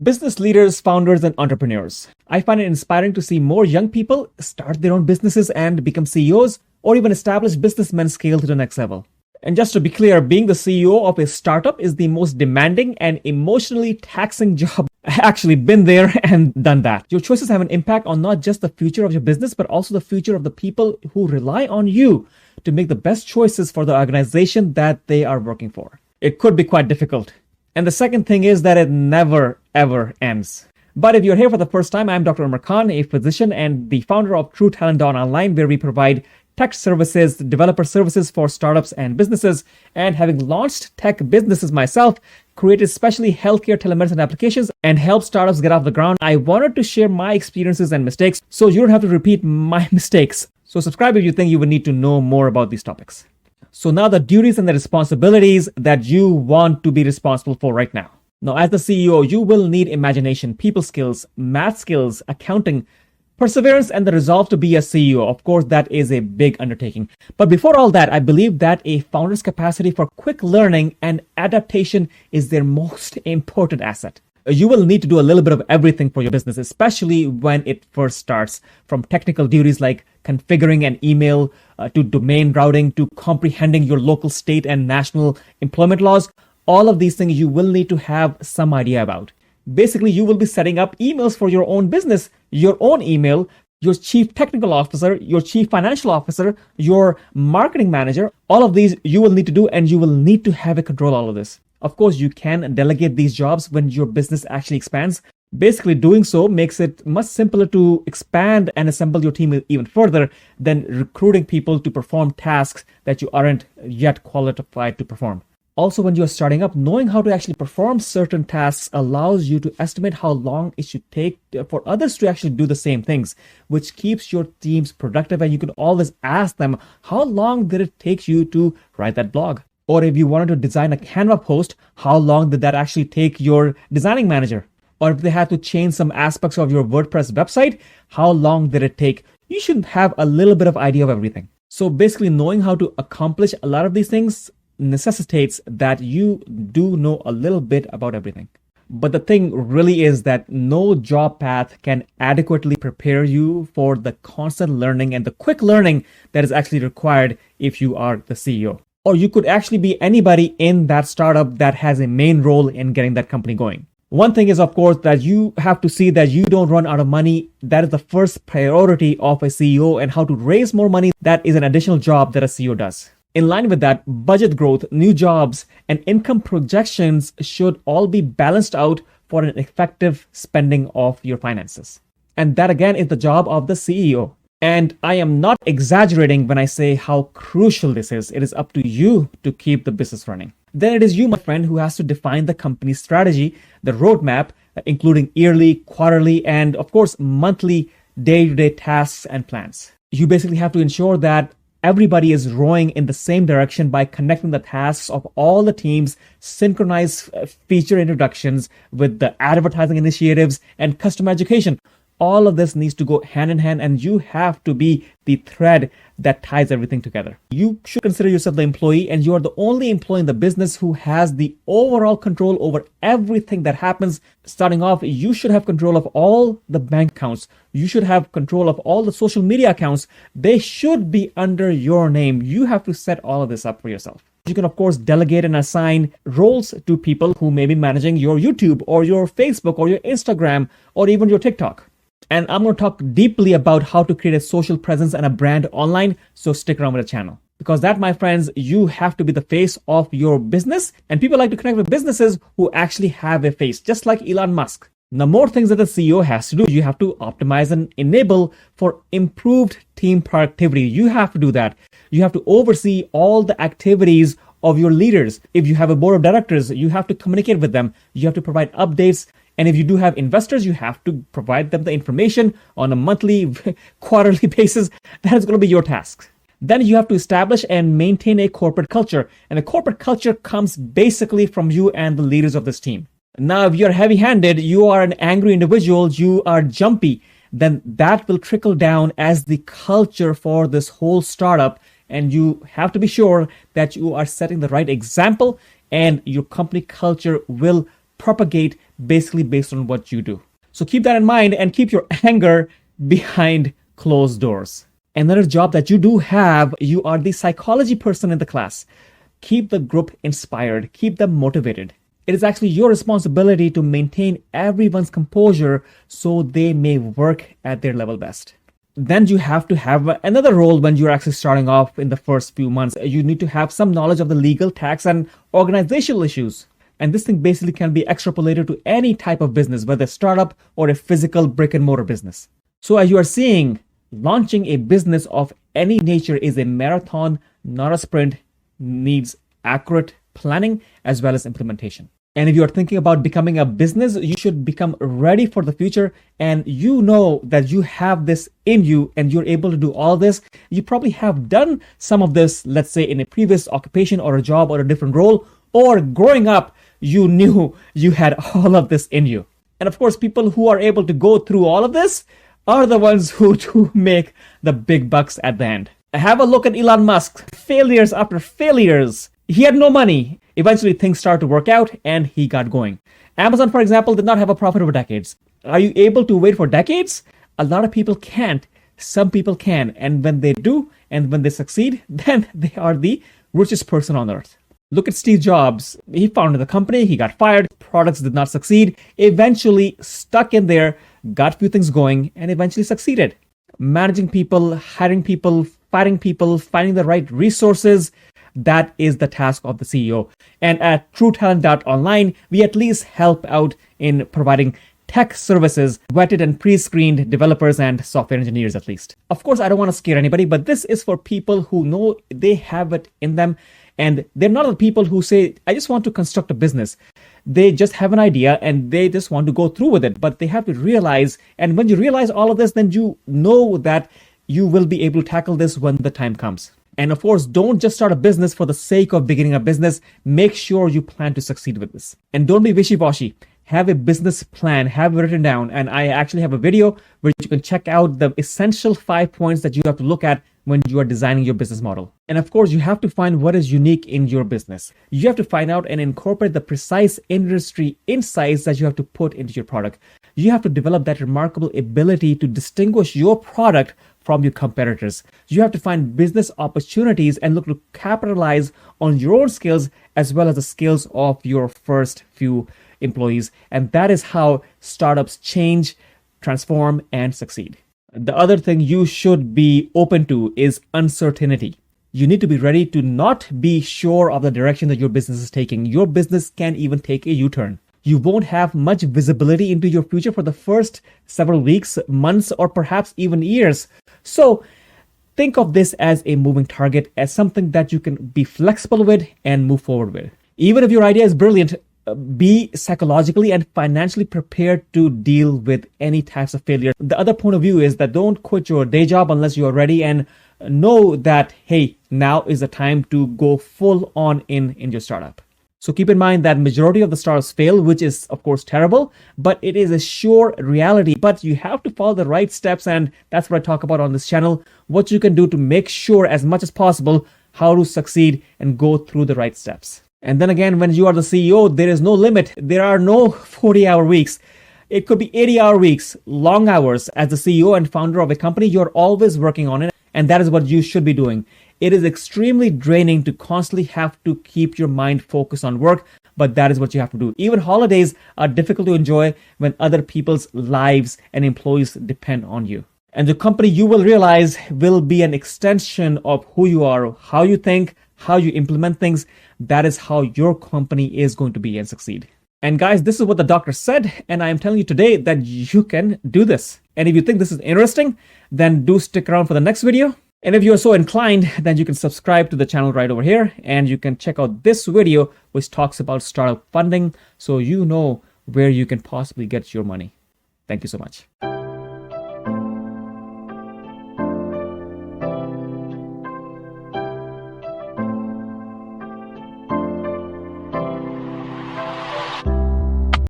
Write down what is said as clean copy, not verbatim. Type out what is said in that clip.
Business leaders, founders, and entrepreneurs. I find it inspiring to see more young people start their own businesses and become CEOs or even established businessmen scale to the next level. And just to be clear, being the CEO of a startup is the most demanding and emotionally taxing job. I've actually been there and done that. Your choices have an impact on not just the future of your business, but also the future of the people who rely on you to make the best choices for the organization that they are working for. It could be quite difficult. And the second thing is that it never, ever ends. But if you're here for the first time, I'm Dr. Umar Khan, a physician and the founder of True Talent Online, where we provide tech services, developer services for startups and businesses. And having launched tech businesses myself, created especially healthcare telemedicine applications, and helped startups get off the ground, I wanted to share my experiences and mistakes so you don't have to repeat my mistakes. So subscribe if you think you would need to know more about these topics. So now the duties and the responsibilities that you want to be responsible for right now. Now, as the CEO, you will need imagination, people skills, math skills, accounting, perseverance, and the resolve to be a CEO. Of course, that is a big undertaking. But before all that, I believe that a founder's capacity for quick learning and adaptation is their most important asset. You will need to do a little bit of everything for your business, especially when it first starts, from technical duties like configuring an email to domain routing to comprehending your local, state, and national employment laws. All of these things you will need to have some idea about. Basically, you will be setting up emails for your own business, your own email, your chief technical officer, your chief financial officer, your marketing manager. All of these you will need to do, and you will need to have a control all of this. Of course, you can delegate these jobs when your business actually expands. Basically, doing so makes it much simpler to expand and assemble your team even further than recruiting people to perform tasks that you aren't yet qualified to perform. Also, when you're starting up, knowing how to actually perform certain tasks allows you to estimate how long it should take for others to actually do the same things, which keeps your teams productive. And you can always ask them, how long did it take you to write that blog? Or if you wanted to design a Canva post, how long did that actually take your designing manager? Or if they had to change some aspects of your WordPress website, how long did it take? You should have a little bit of idea of everything. So basically, knowing how to accomplish a lot of these things necessitates that you do know a little bit about everything. But the thing really is that no job path can adequately prepare you for the constant learning and the quick learning that is actually required if you are the CEO. Or you could actually be anybody in that startup that has a main role in getting that company going. One thing is, of course, that you have to see that you don't run out of money. That is the first priority of a CEO, and how to raise more money. That is an additional job that a CEO does. In line with that, budget growth, new jobs, and income projections should all be balanced out for an effective spending of your finances. And that again is the job of the CEO. And I am not exaggerating when I say how crucial this is. It is up to you to keep the business running. Then it is you, my friend, who has to define the company's strategy, the roadmap, including yearly, quarterly, and of course, monthly, day-to-day tasks and plans. You basically have to ensure that everybody is rowing in the same direction by connecting the tasks of all the teams, synchronize feature introductions with the advertising initiatives and customer education. All of this needs to go hand in hand, and you have to be the thread that ties everything together. You should consider yourself the employee, and you are the only employee in the business who has the overall control over everything that happens. Starting off, you should have control of all the bank accounts. You should have control of all the social media accounts. They should be under your name. You have to set all of this up for yourself. You can, of course, delegate and assign roles to people who may be managing your YouTube or your Facebook or your Instagram or even your TikTok. And I'm going to talk deeply about how to create a social presence and a brand online, so stick around with the channel. Because that, my friends, you have to be the face of your business, and people like to connect with businesses who actually have a face, just like Elon Musk. Now, more things that the CEO has to do. You have to optimize and enable for improved team productivity. You have to do that. You have to oversee all the activities of your leaders. If you have a board of directors, you have to communicate with them. You have to provide updates. And if you do have investors, you have to provide them the information on a monthly, quarterly basis. That is going to be your task. Then you have to establish and maintain a corporate culture. And the corporate culture comes basically from you and the leaders of this team. Now, if you're heavy-handed, you are an angry individual, you are jumpy, then that will trickle down as the culture for this whole startup. And you have to be sure that you are setting the right example, and your company culture will propagate basically based on what you do. So keep that in mind and keep your anger behind closed doors. Another job that you do have, you are the psychology person in the class. Keep the group inspired, keep them motivated. It is actually your responsibility to maintain everyone's composure so they may work at their level best. Then you have to have another role when you're actually starting off in the first few months. You need to have some knowledge of the legal, tax, and organizational issues. And this thing basically can be extrapolated to any type of business, whether a startup or a physical brick and mortar business. So as you are seeing, launching a business of any nature is a marathon, not a sprint, needs accurate planning as well as implementation. And if you are thinking about becoming a business, you should become ready for the future. And you know that you have this in you and you're able to do all this. You probably have done some of this, let's say in a previous occupation or a job or a different role, or growing up, you knew you had all of this in you. And of course, people who are able to go through all of this are the ones who do make the big bucks at the end. Have a look at Elon Musk. Failures after failures. He had no money. Eventually, things started to work out and he got going. Amazon, for example, did not have a profit over decades. Are you able to wait for decades? A lot of people can't. Some people can. And when they do, and when they succeed, then they are the richest person on earth. Look at Steve Jobs. He founded the company, he got fired, products did not succeed, eventually stuck in there, got a few things going, and eventually succeeded. Managing people, hiring people, finding the right resources, that is the task of the CEO. And at TrueTalent.online, we at least help out in providing tech services, vetted and pre-screened developers and software engineers at least. Of course, I don't want to scare anybody, but this is for people who know they have it in them. And they're not the people who say, I just want to construct a business. They just have an idea and they just want to go through with it. But they have to realize, and when you realize all of this, then you know that you will be able to tackle this when the time comes. And of course, don't just start a business for the sake of beginning a business. Make sure you plan to succeed with this. And don't be wishy-washy. Have a business plan, have it written down. And I actually have a video where you can check out the essential 5 points that you have to look at when you are designing your business model. And of course, you have to find what is unique in your business. You have to find out and incorporate the precise industry insights that you have to put into your product. You have to develop that remarkable ability to distinguish your product from your competitors. You have to find business opportunities and look to capitalize on your own skills as well as the skills of your first few employees. And that is how startups change, transform, and succeed. The other thing you should be open to is uncertainty. You need to be ready to not be sure of the direction that your business is taking. Your business can even take a U-turn. You won't have much visibility into your future for the first several weeks, months, or perhaps even years. So think of this as a moving target, as something that you can be flexible with and move forward with. Even if your idea is brilliant, be psychologically and financially prepared to deal with any types of failure. The other point of view is that don't quit your day job unless you are ready, and know that, hey, now is the time to go full on in your startup. So keep in mind that majority of the startups fail, which is of course terrible, but it is a sure reality. But you have to follow the right steps, and that's what I talk about on this channel, what you can do to make sure as much as possible how to succeed and go through the right steps. And then again, when you are the CEO, there is no limit. There are no 40-hour weeks. It could be 80-hour weeks, long hours. As the CEO and founder of a company, you're always working on it. And that is what you should be doing. It is extremely draining to constantly have to keep your mind focused on work, but that is what you have to do. Even holidays are difficult to enjoy when other people's lives and employees depend on you. And the company, you will realize, will be an extension of who you are, how you think, how you implement things. That is how your company is going to be and succeed. And guys, this is what the doctor said, and I am telling you today that you can do this. And if you think this is interesting, then do stick around for the next video. And if you are so inclined, then you can subscribe to the channel right over here, and you can check out this video which talks about startup funding so you know where you can possibly get your money. Thank you so much.